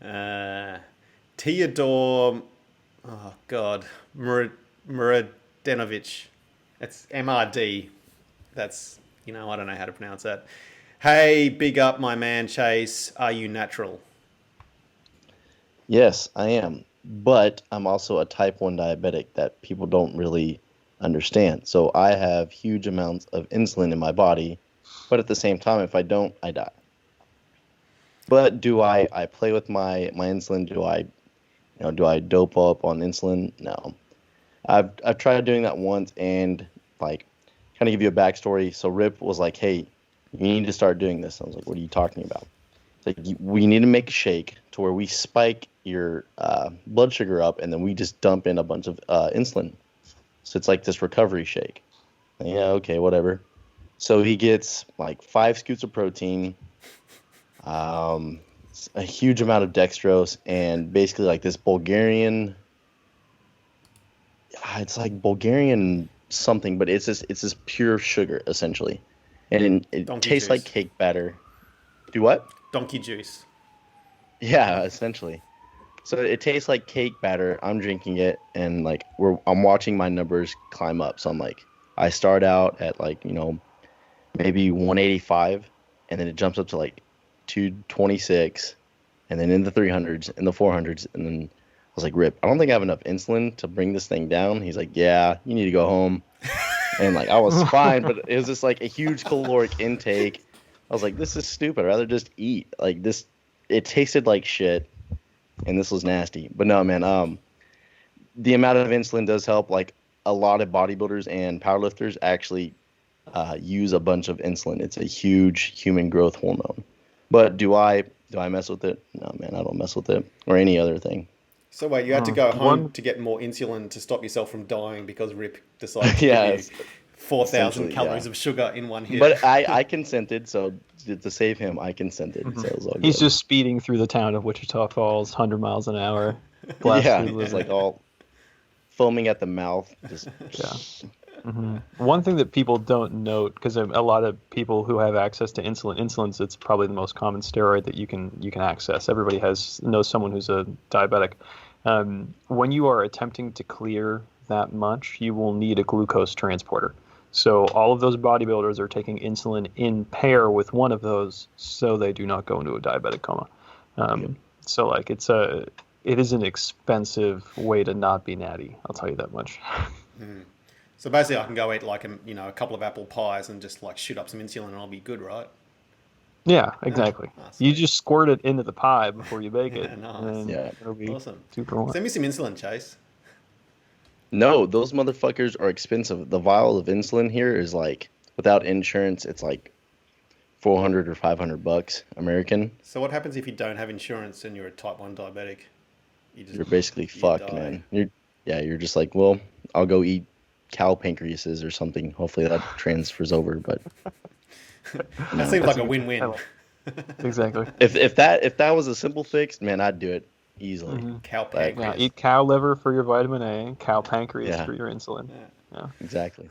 Uh, Teodor, oh God, Muradenovich. That's MRD. That's, I don't know how to pronounce that. Hey, big up, my man Chase. Are you natural? Yes, I am. But I'm also a type 1 diabetic that people don't really understand. So I have huge amounts of insulin in my body, but at the same time, if I don't, I die. But do I play with my insulin? Do I dope up on insulin? No. I've tried doing that once and like kind of give you a backstory. So Rip was like, "Hey, you need to start doing this." I was like, "What are you talking about?" It's like we need to make a shake to where we spike your blood sugar up, and then we just dump in a bunch of insulin. So it's like this recovery shake. Yeah, okay, whatever. So he gets like 5 scoops of protein, um, a huge amount of dextrose, and basically like this Bulgarian. It's like Bulgarian something, but it's this pure sugar essentially, and it Donkey tastes like juice. cake batter. Do what? Donkey juice. Yeah, essentially. So it tastes like cake batter. I'm drinking it, and like I'm watching my numbers climb up. So I'm like, I start out at like maybe 185, and then it jumps up to like 226, and then in the 300s, in the 400s, and then I was like, Rip, I don't think I have enough insulin to bring this thing down. He's like, yeah, you need to go home. And like I was fine, but it was just like a huge caloric intake. I was like, this is stupid. I'd rather just eat. Like this, it tasted like shit, and this was nasty. But no, man, the amount of insulin does help. Like a lot of bodybuilders and powerlifters actually use a bunch of insulin. It's a huge human growth hormone. But do I mess with it? No, man, I don't mess with it or any other thing. So wait, you had to go home One, to get more insulin to stop yourself from dying because Rip decided to give Yeah, you 4,000 essentially, yeah. calories of sugar in one hit. But I consented, so to save him, I consented. So it was all he's good. just speeding through the town of Wichita Falls, 100 miles an hour, blast Yeah, through the just like all foaming at the mouth. Just yeah. One thing that people don't note, because a lot of people who have access to insulin's it's probably the most common steroid that you can access. Everybody knows someone who's a diabetic. When you are attempting to clear that much, you will need a glucose transporter. So all of those bodybuilders are taking insulin in pair with one of those, so they do not go into a diabetic coma. So like it is an expensive way to not be natty. I'll tell you that much. So basically, I can go eat like a couple of apple pies and just like shoot up some insulin, and I'll be good, right? Yeah, exactly. You Sweet. just squirt it into the pie before you bake it, Yeah, nice. and yeah. it'll be Awesome. 2 for 1. Send me some insulin, Chase. No, those motherfuckers are expensive. The vial of insulin here is like without insurance, it's like 400 or $500 American. So what happens if you don't have insurance and you're a type 1 diabetic? You're basically fucked, die. man. You're just like, well, I'll go eat cow pancreases or something. Hopefully that transfers over. But That seems like a win-win. Exactly. if that was a simple fix, man, I'd do it easily. Cow Like, Yeah, pancreas. eat cow liver for your vitamin A, cow pancreas Yeah. for your insulin. Yeah. Yeah. Exactly.